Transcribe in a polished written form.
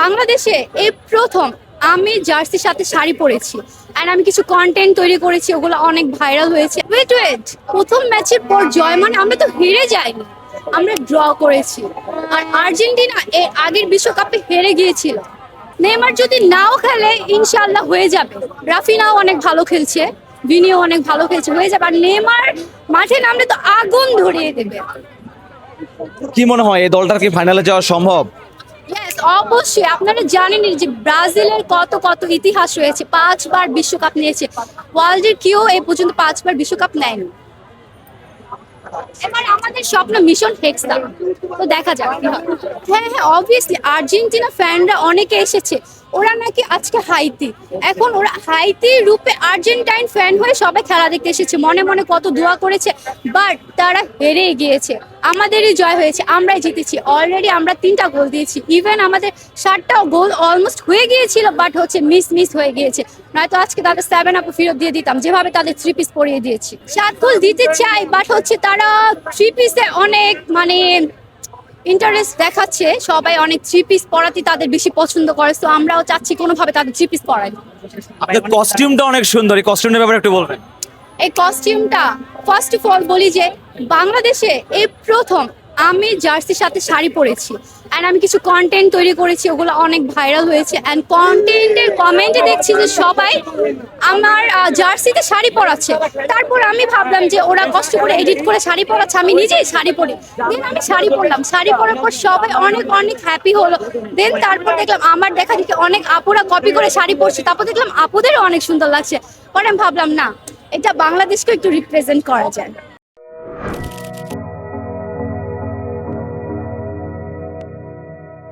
বাংলাদেশে এই প্রথম আমি জার্সির সাথে শাড়ি পরেছি এন্ড আমি কিছু কন্টেন্ট তৈরি করেছি, ওগুলো অনেক ভাইরাল হয়েছে। ওয়েট, প্রথম ম্যাচের পর জয় মানে আমরা তো হেরে যাইনি, আমরা ড্র করেছি। আর আর্জেন্টিনা এর আগের বিশ্বকাপে হেরে গিয়েছিল। নেইমার যদি নাও খেলে ইনশাআল্লাহ হয়ে যাবে। রাফিনাও অনেক ভালো খেলছে, ভিনিও অনেক ভালো খেলছে, হয়ে যাবে। আর নেইমার মাঠে নামলে তো আগুন ধরিয়ে দেবে। কি মনে হয় এই দলটার কি ফাইনালে যাওয়া সম্ভব? ইয়েস, অবশ্যই। আপনারা জানেনই যে ব্রাজিলের কত কত ইতিহাস রয়েছে, 5বার বিশ্বকাপ নিয়েছে। ওয়ার্ল্ডের কেউ এ পর্যন্ত 5বার বিশ্বকাপ নেয়নি। এবার আমাদের স্বপ্ন মিশন হেক্সা, তো দেখা যাক কি হয়। হ্যাঁ, অবভিয়াসলি আর্জেন্টিনা ফ্যানরা অনেকে এসেছে, ওরা নাকি আজকে হাইতি। এখন ওরা হাইতি রূপে আর্জেন্টাইন ফ্যান হয়ে সবাই খেলা দেখতে এসেছে, মনে মনে কত দোয়া করেছে, বাট তারা হেরে গিয়েছে। আমাদেরই জয় হয়েছে, আমরাই জিতেছি। অলরেডি আমরা 3টা গোল দিয়েছি, ইভেন আমাদের 7টা গোল অলমোস্ট হয়ে গিয়েছিল, বাট হচ্ছে মিস হয়ে গিয়েছে। নয়তো আজকে তাদের 7 আপ ফেরত দিয়ে দিতাম, যেভাবে তাদের 3 পিস পরিয়ে দিয়েছি। 7 গোল দিতে চাই, বাট হচ্ছে তারা 3 পিসে অনেক মানে ইন্টারেস্ট দেখাচ্ছে। সবাই অনেক 3 পিস পরাতে তাদের বেশি পছন্দ করে, তো আমরাও চাচ্ছি কোনোভাবে তাদের 3 পিস পরাই। আপনার কস্টিউমটা অনেক সুন্দর, এই কস্টিউমের ব্যাপারে একটু বলবেন। এই কস্টিউমটা ফার্স্ট অফ অল বলি যে বাংলাদেশে এই প্রথম আমি জার্সির সাথে শাড়ি পরেছি এন্ড আমি কিছু কন্টেন্ট তৈরি করেছি, ওগুলো অনেক ভাইরাল হয়েছে। এন্ড কন্টেন্টের কমেন্টে দেখছি যে সবাই আমার জার্সিতে শাড়ি পরাচ্ছে। তারপর আমি ভাবলাম যে ওরা কষ্ট করে এডিট করে শাড়ি পরাচ্ছে, আমি নিজেই শাড়ি পরি। দেন আমি শাড়ি পরলাম, শাড়ি পরার পর সবাই অনেক অনেক হ্যাপি হলো। দেন তারপর দেখলাম আমার দেখা দেখি অনেক আপুরা কপি করে শাড়ি পরছে, তারপর দেখলাম আপুদেরও অনেক সুন্দর লাগছে। পরে আমি ভাবলাম না, এটা বাংলাদেশকে একটু রিপ্রেজেন্ট করা যায়।